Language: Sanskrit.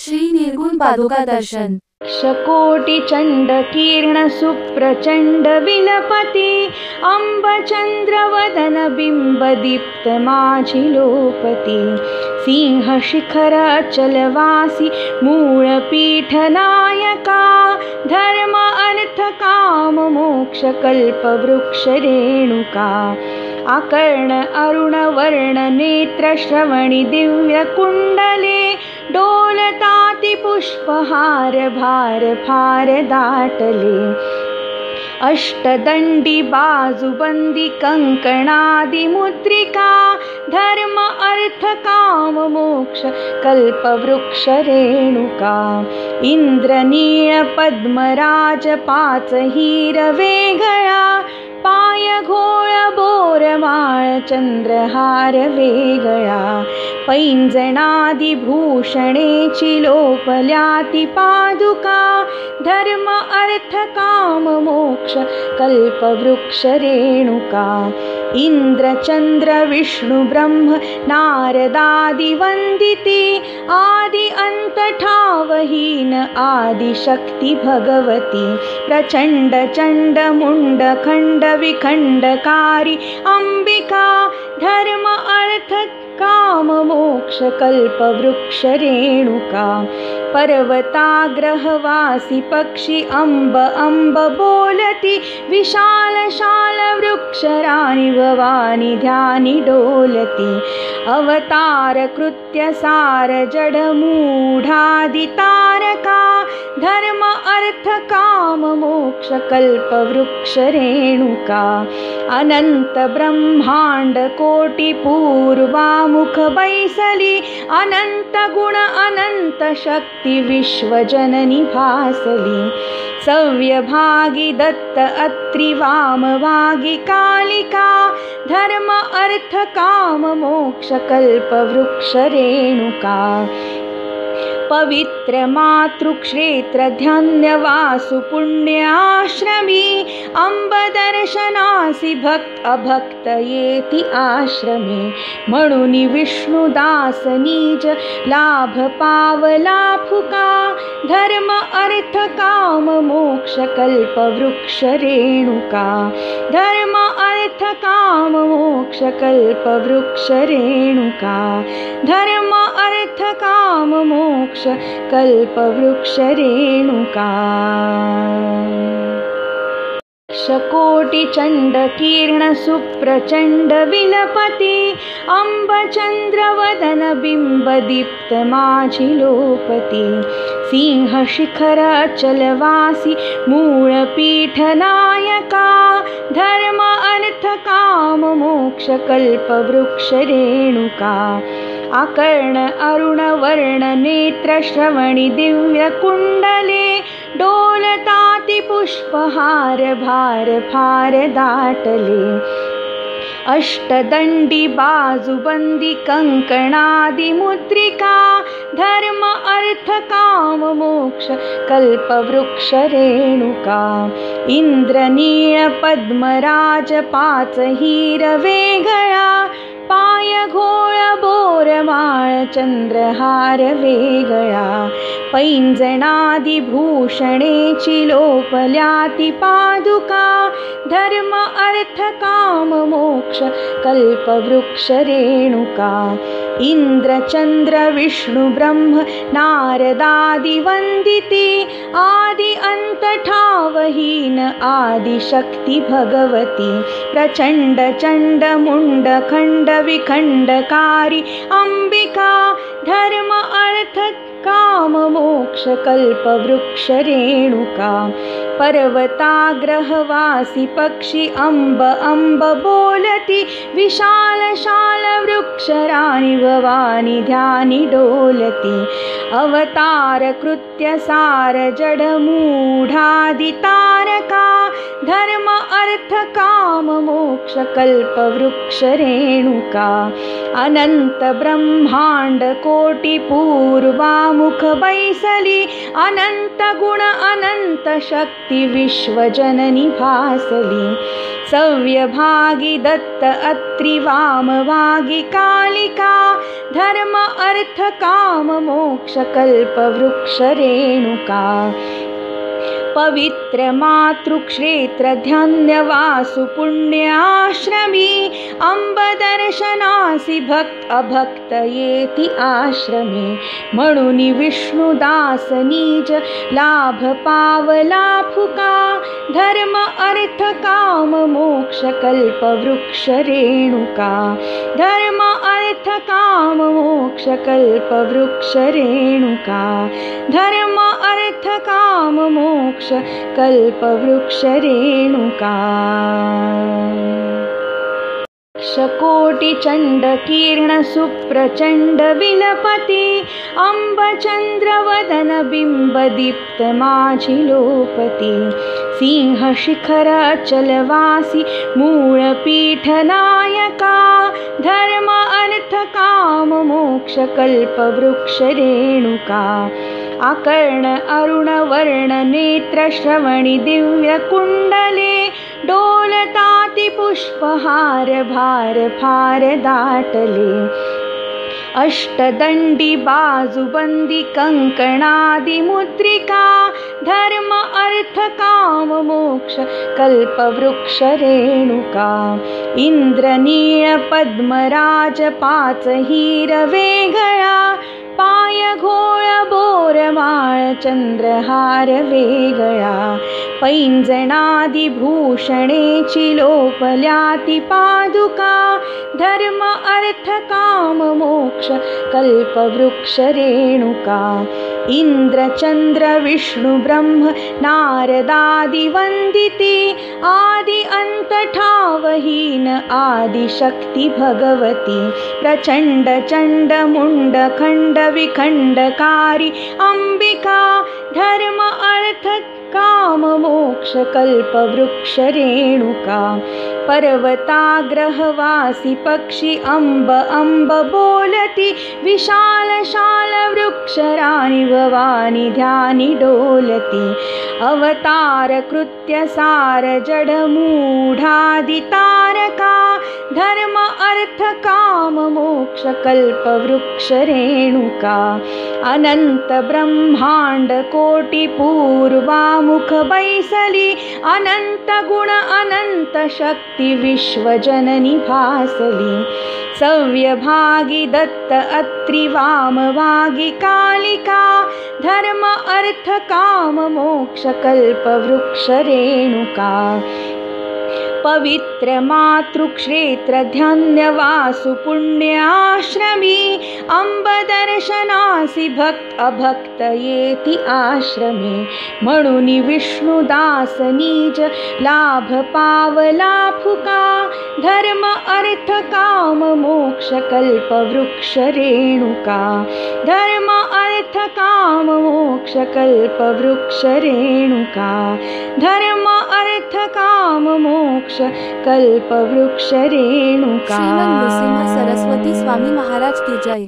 श्री निर्गुण पादुका दर्शन। शकोटि चंड कीर्ण सुप्रचंड विलपति अंब चंद्र वदन बिंब दीप्त माझिलोपति सिंह शिखर अचलवासी मूळ पीठ नायका धर्म अर्थ काम मोक्ष कल्प वृक्ष रेणुका आकर्ण अरुण वर्ण नेत्र श्रवणी दिव्य कुंडले डोलताति पुष्पहार भार फार दाटले अष्टदंडी बाजुबंदी कंकणादि मुद्रिका धर्म अर्थ काम मोक्ष कल्प वृक्ष रेणुका इंद्रनीळ पद्मराज पाच हिर वेगळा पाय घोळ बोरमाळ चंद्रहार वेगळा पैंजणादि भूषणेची लोपल्याति पादुका धर्म अर्थ काम मोक्ष कल्प वृक्ष रेणुका इंद्र चंद्र विष्णु ब्रह्म नारदादि वंदिती आदि अंत ठावहीन आदि शक्ति भगवती प्रचंड चंड मुंड खंड विखंडकारी अंबिका धर्म अर्थ काम मोक्ष कल्प वृक्ष रेणुका पर्वताग्रहवासी पक्षी अंब अंब बोलती विशाल शाल वृक्ष राणी भवानी ध्यानी डोलती अवतार कृत्य सार जड मूढादि तारका धर्म अर्थ काम मोक्ष कल्प वृक्ष रेणुका अनंत ब्रह्मांड कोटि पूर्वामुख बैसली अनंत गुण अनंत शक्ति विश्व जननी भासली सव्यभागी दत्त अत्रि वामभागी कालिका धर्म अर्थ काम मोक्ष कल्प वृक्ष रेणुका पवित्र मातृक्षेत्र ध्यान वासु पुण्य आश्रमी अंब दर्शनासी भक्त अभक्त येति आश्रमे म्हणून विष्णुदास निज लाभ पावला फुका धर्म अर्थ काम मोक्ष कल्प वृक्ष रेणुका धर्म अर्थ काम मोक्ष कल्प वृक्ष रेणुका धर्म अर्थ काम मोक्ष कल्प वृक्ष रेणुका शकोटि चंड कीर्ण सुप्रचंड विलपति अंब चंद्र वदन बिंब दीप्त माझिलोपति सिंह शिखर अचलवासी मूळ पीठ नायका धर्म अर्थ काम मोक्ष कल्प वृक्ष रेणुका आकर्ण अरुण वर्ण नेत्र श्रवणी दिव्य कुंडले डोलताति पुष्पहार भार फार दाटले अष्टदंडी बाजुबंदी कंकणादि मुद्रिका धर्म अर्थ काम मोक्ष कल्प वृक्ष रेणुका इंद्रनीळ पद्मराज पाच हिर वेगळा पाय घोळ बोरमाळ चंद्रहार वेगळा पैंजणादि भूषणेची लोपल्याति पादुका धर्म अर्थ काम मोक्ष कल्प वृक्ष रेणुका इंद्र चंद्र विष्णु ब्रह्म नारदादि वंदिती आदि अंत ठावहीन आदि शक्ति भगवती प्रचंड चंड मुंड खंड विखंडकारी अंबिका धर्म अर्थ काम मोक्ष कल्प वृक्ष रेणुका पर्वताग्रहवासी पक्षी अंब अंब बोलती विशाल शाल वृक्ष राणी भवानी ध्यानी डोलती अवतार कृत्य सार जड मूढादि तारका धर्म अर्थ काम मोक्ष कल्पवृक्ष रेणुका अनंत ब्रह्मांड कोटी पूर्वामुख बैसली अनंत गुण अनंत शक्ती विश्वजननी भासली सव्यभागी दत्त अत्रि वामभागी कालिका धर्म अर्थ काम मोक्ष कल्पवृक्ष रेणुका पवित्र मातृक्षेत्र ध्यानवासु पुण्याश्रमी अंब दर्शनासी भक्त अभक्त येति आश्रमे म्हणून विष्णुदास नीज लाभ पावला फुका धर्म अर्थ काम मोक्ष कल्पवृक्ष रेणुका धर्म अर्थ काम मोक्ष कल्पवृक्ष रेणुका धर्म अर्थ काम मोक्ष कल्पवृक्ष रेणुका कोटि चंड कीर्ण सुप्रचंड विलपति अंब चंद्र वदन बिंब दीप्त माझी लोपति सिंह शिखर अचलवासी मूळ पीठ नायका धर्म अर्थ काम मोक्ष कल्पवृक्ष रेणुका आकर्ण अरुण वर्ण नेत्र श्रवणी दिव्य कुंडले डोलताति पुष्पहार भार फार दाटले अष्टदंडी बाजुबंदी कंकणादि मुद्रिका धर्म अर्थ काम मोक्ष कल्पवृक्ष रेणुका इंद्रनीळ पद्मराज पाच हिरवे गळा पाय घोळ बोरमाळ चंद्रहार वेगळा पैंजणादि भूषणेची लोपल्याति पादुका धर्म अर्थ काम मोक्ष कल्पवृक्ष रेणुका इंद्र चंद्र विष्णु ब्रह्म नारदादि वंदिती आदि अंत ठावहीन आदि शक्ति भगवती प्रचंड चंड मुंड खंड विखंडकारी अंबिका धर्म अर्थ काम मोक्ष कल्पवृक्ष रेणुका पर्वताग्रहवासी पक्षी अंब अंब बोलती विशाल शाल वृक्षराणि भवानी ध्यानी डोलती अवतार कृत्य सार जड मूढादि तारका धर्म अर्थ काम मोक्ष कल्पवृक्ष रेणुका अनंत ब्रह्मांड कोटि पूर्वामुख बैसली अनंत गुण अनंत शक्ति विश्वजननी भासली सव्यभागी दत्त अत्रि वामभागी कालिका धर्म अर्थ काम मोक्ष कल्पवृक्ष रेणुका पवित्र मातृक्षेत्र ध्यानवासु पुण्याश्रमी अंब दर्शनासी भक्त अभक्त येति आश्रमे म्हणून विष्णुदास नीज लाभ पावला फुका धर्म अर्थ काम मोक्ष कल्पवृक्ष रेणुका धर्म अर्थ काम मोक्ष कल्पवृक्ष रेणुका धर्म अर्थ काम मोक्ष कल्पवृक्ष रेणुका। श्रीमन नृसिंह सरस्वती स्वामी महाराज की जय।